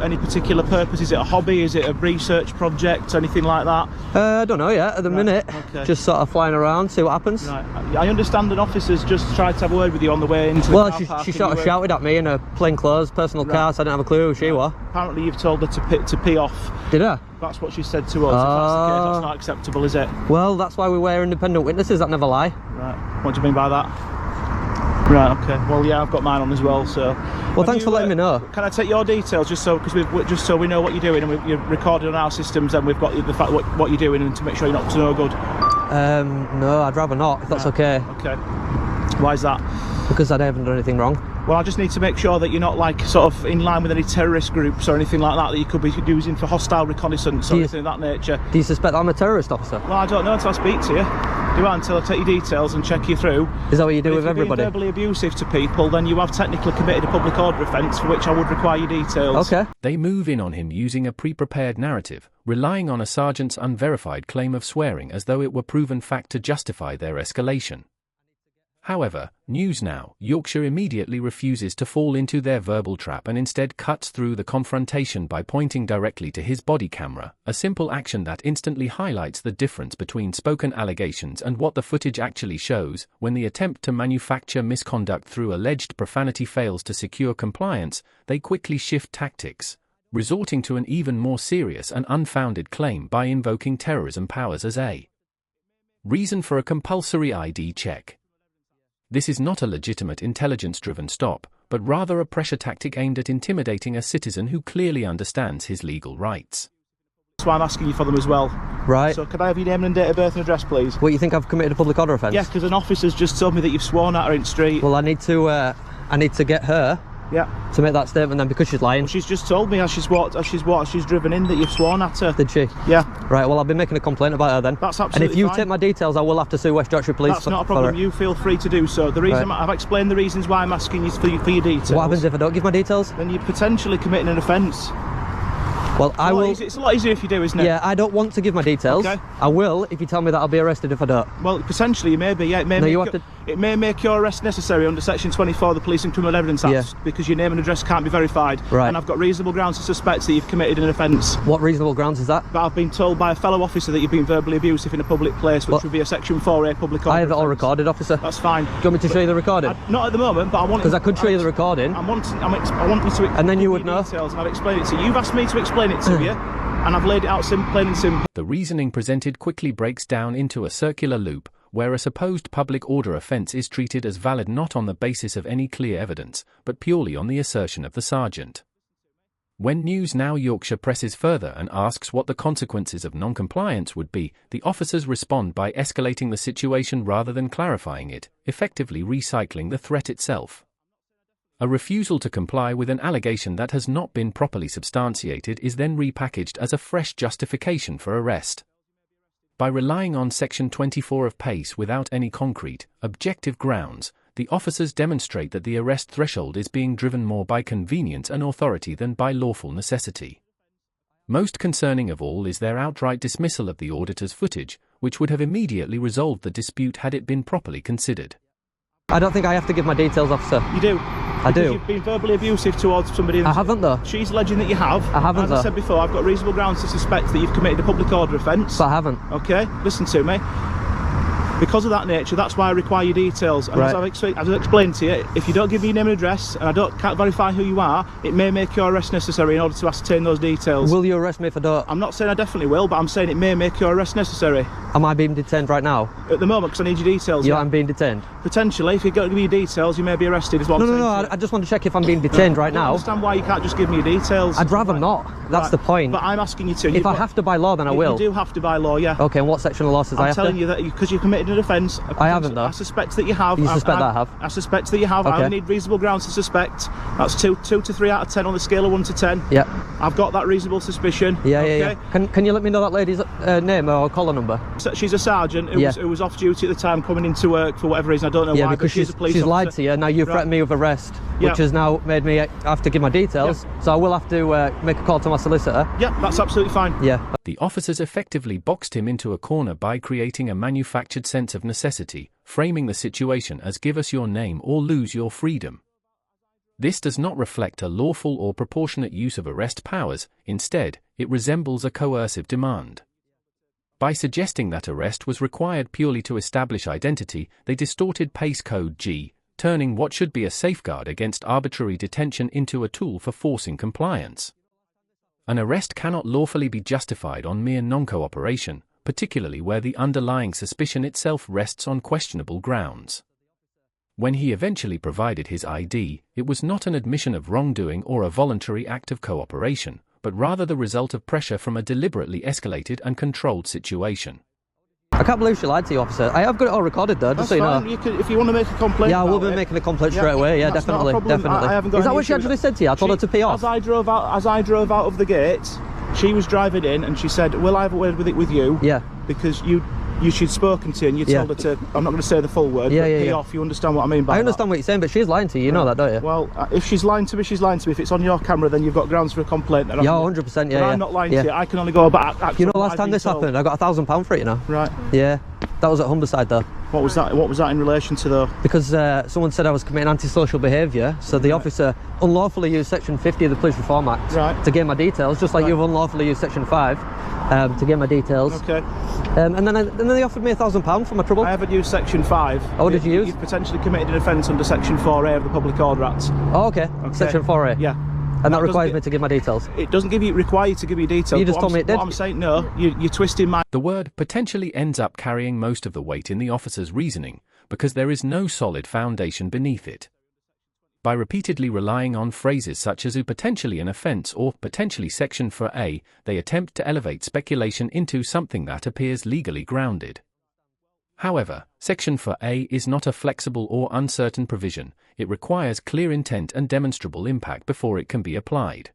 Any particular purpose? Is it a hobby? Is it a research project? Anything like that? I don't know yet at the minute. Okay. Just sort of flying around, see what happens. Right. I understand an officer's just tried to have a word with you on the way into the car park. She sort of shouted at me in a plainclothes personal car, so I didn't have a clue who she was. Apparently you've told her to pee off. Did I? That's what she said to us. If that's the case, that's not acceptable, is it? Well, that's why we wear independent witnesses that never lie. Right. What do you mean by that? Right, okay. Well, yeah, I've got mine on as well, so... Well, thanks for letting me know. Can I take your details, just so we know what you're doing, and you're recorded on our systems, and we've got the fact what you're doing, and to make sure you're not to no good? No, I'd rather not, if that's okay. Okay. Why is that? Because I haven't done anything wrong. Well, I just need to make sure that you're not, like, sort of in line with any terrorist groups or anything like that you could be using for hostile reconnaissance or anything of that nature. Do you suspect I'm a terrorist officer? Well, I don't know until I speak to you. Do I? Until I take your details and check you through. Is that what you do with everybody? If you're verbally abusive to people, then you have technically committed a public order offence for which I would require your details. Okay. They move in on him using a pre-prepared narrative, relying on a sergeant's unverified claim of swearing as though it were proven fact to justify their escalation. However, News Now Yorkshire immediately refuses to fall into their verbal trap and instead cuts through the confrontation by pointing directly to his body camera, a simple action that instantly highlights the difference between spoken allegations and what the footage actually shows. When the attempt to manufacture misconduct through alleged profanity fails to secure compliance, they quickly shift tactics, resorting to an even more serious and unfounded claim by invoking terrorism powers as a reason for a compulsory ID check. This is not a legitimate intelligence-driven stop, but rather a pressure tactic aimed at intimidating a citizen who clearly understands his legal rights. That's why I'm asking you for them as well. Right. So could I have your name and date of birth and address, please? What, you think I've committed a public order offence? Yeah, because an officer's just told me that you've sworn at her in the street. Well, I need to get her to make that statement then, because she's lying. Well, she's just told me as she's driven in that you've sworn at her. Did she? Yeah. Right, well, I'll be making a complaint about her then. That's absolutely And if you fine. take my details, I will have to sue West Yorkshire Police. That's not a problem. You feel free to do so. The reason I've explained the reasons why I'm asking you for your details. What happens if I don't give my details? Then you're potentially committing an offence. Well, I will. It's a lot easier if you do, isn't it? Yeah, I don't want to give my details. Okay. I will if you tell me that I'll be arrested if I don't. Well, potentially you may be. Yeah, it may make your arrest necessary under Section 24 of the Police and Criminal Evidence Act because your name and address can't be verified. Right. And I've got reasonable grounds to suspect that you've committed an offence. What reasonable grounds is that? But I've been told by a fellow officer that you've been verbally abusive in a public place, which would be a Section 4A public order. I have it all recorded, officer. That's fine. Do you want me to show you the recording? Not at the moment, but I want. Because I could show you the recording. I want you to. And then you would know. Details, and I've explained it to you. You've asked me to explain it to you. And I've laid it out plain and simple. The reasoning presented quickly breaks down into a circular loop, where a supposed public order offence is treated as valid not on the basis of any clear evidence, but purely on the assertion of the sergeant. When News Now Yorkshire presses further and asks what the consequences of non-compliance would be, the officers respond by escalating the situation rather than clarifying it, effectively recycling the threat itself. A refusal to comply with an allegation that has not been properly substantiated is then repackaged as a fresh justification for arrest. By relying on Section 24 of PACE without any concrete, objective grounds, the officers demonstrate that the arrest threshold is being driven more by convenience and authority than by lawful necessity. Most concerning of all is their outright dismissal of the auditor's footage, which would have immediately resolved the dispute had it been properly considered. I don't think I have to give my details, officer. You do. I do. You've been verbally abusive towards somebody. I haven't though. She's alleging that you have. I haven't As though. I said before, I've got reasonable grounds to suspect that you've committed a public order offence. But I haven't. Okay, listen to me. Because of that nature, that's why I require your details. And as I've explained to you, if you don't give me your name and address, and can't verify who you are, it may make your arrest necessary in order to ascertain those details. Will you arrest me if I don't? I'm not saying I definitely will, but I'm saying it may make your arrest necessary. Am I being detained right now? At the moment, because I need your details. Yeah, I'm being detained. Potentially, if you don't give me your details, you may be arrested as well. No, I just want to check if I'm being detained right now. I understand why you can't just give me your details. I'd rather not. That's the point. But I'm asking you to. If I have to by law, then I will. You do have to by law, yeah. Okay, and what section of law says I have to? I'm telling you that because you committed an offence. I haven't though. I suspect that you have. You suspect that I have? I suspect that you have. Okay. I need reasonable grounds to suspect. That's 2 to 3 out of 10 on the scale of 1 to 10. Yeah. I've got that reasonable suspicion. Yeah. Can you let me know that lady's name or collar number? She's a sergeant who was off duty at the time, coming into work for whatever reason. I don't know why. Yeah, because she's a police she's officer. lied to you. Now you threatened me with arrest, which has now made me have to give my details. So I will have to make a call to my solicitor. Yeah, that's absolutely fine. Yeah. The officers effectively boxed him into a corner by creating a manufactured sense of necessity, framing the situation as give us your name or lose your freedom. This does not reflect a lawful or proportionate use of arrest powers, instead, it resembles a coercive demand. By suggesting that arrest was required purely to establish identity, they distorted PACE Code G, turning what should be a safeguard against arbitrary detention into a tool for forcing compliance. An arrest cannot lawfully be justified on mere non-cooperation, particularly where the underlying suspicion itself rests on questionable grounds. When he eventually provided his ID, it was not an admission of wrongdoing or a voluntary act of cooperation, but rather the result of pressure from a deliberately escalated and controlled situation. I can't believe she lied to you, officer. I have got it all recorded though, just so you know. You can, if you want to make a complaint. Yeah, I will be making a complaint straight away. Yeah, definitely, definitely. I haven't got Is that what she actually said to you? I told her to pee off. As I drove out of the gate, she was driving in and she said, "Will I have a word with you?" Yeah. Because she'd spoken to you and you told her to. I'm not going to say the full word. Yeah, but pee off. You understand what I mean by that? I understand what you're saying, but she's lying to you. You know that, don't you? Well, if she's lying to me, she's lying to me. If it's on your camera, then you've got grounds for a complaint. Yeah, 100%. Yeah, I'm not lying to you. I can only go about. You know, last time this happened, I got £1,000 for it. You know. Right. Yeah, that was at Humberside though. What was that? What was that in relation to though? Because someone said I was committing antisocial behaviour, so the officer unlawfully used Section 50 of the Police Reform Act to gain my details, just like you've unlawfully used Section 5 to get my details. Okay. And then they offered me £1,000 for my trouble. I haven't used Section 5. Oh, what did you use? You've potentially committed an offence under Section 4A of the Public Order Act. Oh, okay. Section 4A. Yeah. And that requires me to give my details. It doesn't require you to give your details. You just told me it did. What I'm saying, no, you're twisting my... The word potentially ends up carrying most of the weight in the officer's reasoning, because there is no solid foundation beneath it. By repeatedly relying on phrases such as potentially an offence or potentially Section 4A, they attempt to elevate speculation into something that appears legally grounded. However, Section 4A is not a flexible or uncertain provision. It requires clear intent and demonstrable impact before it can be applied.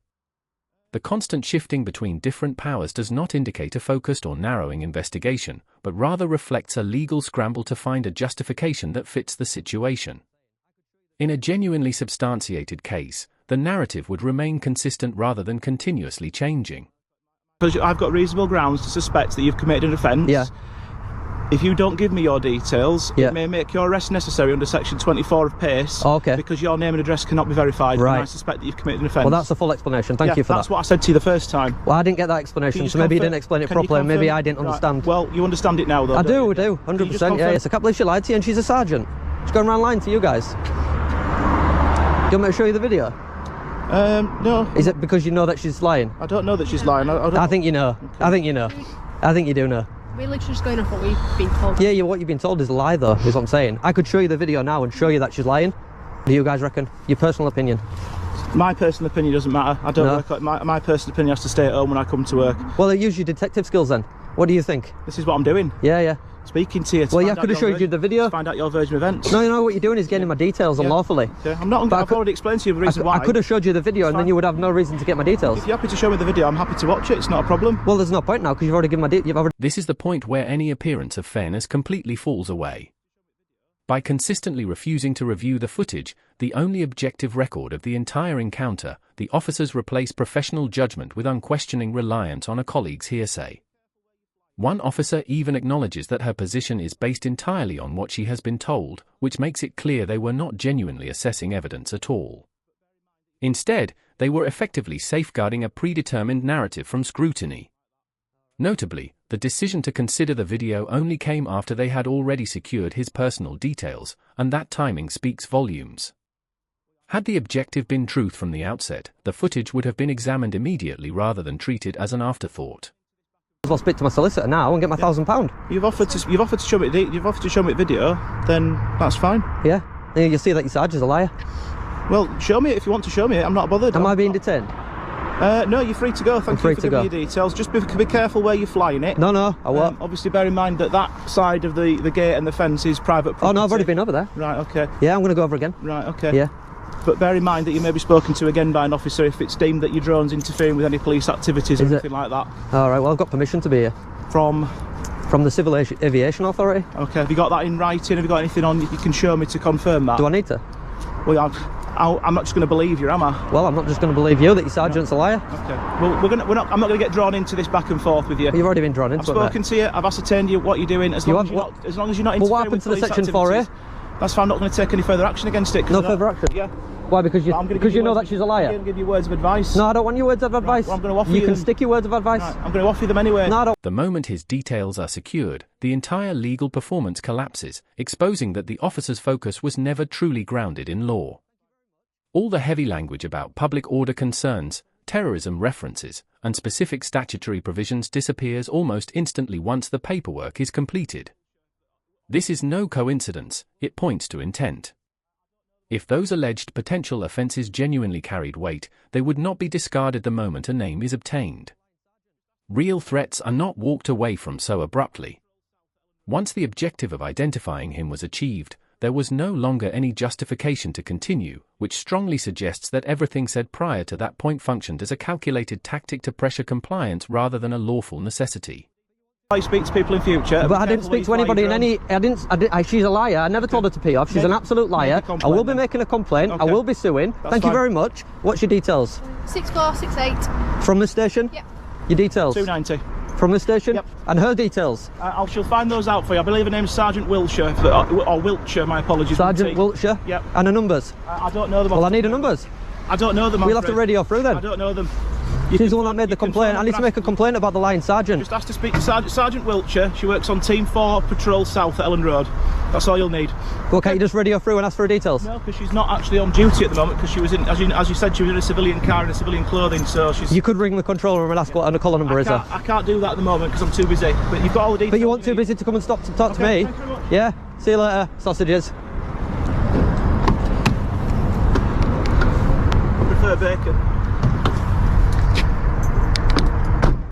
The constant shifting between different powers does not indicate a focused or narrowing investigation, but rather reflects a legal scramble to find a justification that fits the situation. In a genuinely substantiated case, the narrative would remain consistent rather than continuously changing. Because I've got reasonable grounds to suspect that you've committed an offence. Yeah. If you don't give me your details, it may make your arrest necessary under Section 24 of PACE. Oh, okay. Because your name and address cannot be verified. Right. And I suspect that you've committed an offence. Well, that's a full explanation. Thank you for that. That's what I said to you the first time. Well, I didn't get that explanation, so maybe you didn't explain it properly. Maybe I didn't understand. Well, you understand it now, though. I do, 100%. Yeah, yes. I can't believe she lied to you, and she's a sergeant. She's going around lying to you guys. Do you want me to show you the video? No. Is it because you know that she's lying? I don't know that she's lying. I think you know. Okay. I think you know. I think you do know. We're literally just going off what we've been told. Yeah, what you've been told is a lie, though, is what I'm saying. I could show you the video now and show you that she's lying. What do you guys reckon? Your personal opinion? My personal opinion doesn't matter. I don't work. My personal opinion has to stay at home when I come to work. Well, use your detective skills then. What do you think? This is what I'm doing. Yeah. Speaking to you. Well, yeah, I could have showed you the video. To find out your version of events. No, you know what you're doing is getting my details unlawfully. Yeah, I'm not. I've already explained to you the reason why. I could have showed you the video and then you would have no reason to get my details. If you're happy to show me the video, I'm happy to watch it. It's not a problem. Well, there's no point now because you've already given my details. This is the point where any appearance of fairness completely falls away. By consistently refusing to review the footage, the only objective record of the entire encounter, the officers replace professional judgment with unquestioning reliance on a colleague's hearsay. One officer even acknowledges that her position is based entirely on what she has been told, which makes it clear they were not genuinely assessing evidence at all. Instead, they were effectively safeguarding a predetermined narrative from scrutiny. Notably, the decision to consider the video only came after they had already secured his personal details, and that timing speaks volumes. Had the objective been truth from the outset, the footage would have been examined immediately rather than treated as an afterthought. I'll speak to my solicitor now and get my £1,000. You've offered to show me the video, then that's fine. Yeah, you see that your sergeant's a liar. Well, show me it if you want to show me it. I'm not bothered. Am I being detained? No, you're free to go. Thank you for giving me your details. Just be careful where you're flying it. No, I won't. Obviously, bear in mind that that side of the gate and the fence is private property. Oh no, I've already been over there. Right. Okay. Yeah, I'm going to go over again. Right. Okay. Yeah. But bear in mind that you may be spoken to again by an officer if it's deemed that your drone's interfering with any police activities or anything like that. All right. Well, I've got permission to be here. From the Civil Aviation Authority. Okay. Have you got that in writing? Have you got anything on you can show me to confirm that? Do I need to? Well, I'm not just going to believe you, am I? Well, I'm not just going to believe you that your sergeant's a liar. Okay. Well, I'm not going to get drawn into this back and forth with you. You've already been drawn into it. I've spoken to you. I've ascertained what you're doing. As long as you're not interfering what happened with to the police Section activities, 4A? That's fine. I'm not going to take any further action against it. No further action? Yeah. Why? Because you know that she's a liar. I'm going to give you words of advice. No, I don't want your words of advice. Well, I'm going to offer you you can them. stick your words of advice. Right, I'm going to offer you them anyway. No, I don't. The moment his details are secured, the entire legal performance collapses, exposing that the officer's focus was never truly grounded in law. All the heavy language about public order concerns, terrorism references, and specific statutory provisions disappears almost instantly once the paperwork is completed. This is no coincidence, it points to intent. If those alleged potential offences genuinely carried weight, they would not be discarded the moment a name is obtained. Real threats are not walked away from so abruptly. Once the objective of identifying him was achieved, there was no longer any justification to continue, which strongly suggests that everything said prior to that point functioned as a calculated tactic to pressure compliance rather than a lawful necessity. I speak to people in future. But I didn't speak to anybody in any. She's a liar. I never told her to pee off. She's an absolute liar. I will be making a complaint. Okay. I will be suing. Thank you very much. What's your details? 6468. From the station? Yep. Your details? 290. From the station? Yep. And her details? She'll find those out for you. I believe her name's Sergeant Wiltshire, or Wiltshire, my apologies. Sergeant Wiltshire? Yep. And her numbers? I don't know them. Well, I need her numbers. I don't know them. We'll have to radio through then. I don't know them. She's the one that made the complaint. I need to make a complaint about the lying sergeant. Just ask to speak to Sergeant Wiltshire. She works on Team 4 Patrol South at Ellen Road. That's all you'll need. Well, can't you just radio through and ask for her details? No, because she's not actually on duty at the moment, because she was in, as you said, she was in a civilian car in a civilian clothing, so she's... You could ring the control room and ask what her call number is. I can't do that at the moment because I'm too busy, but you've got all the details. But you weren't too busy to come and stop to talk to me? Thank you very much. Yeah? See you later, sausages. I prefer bacon.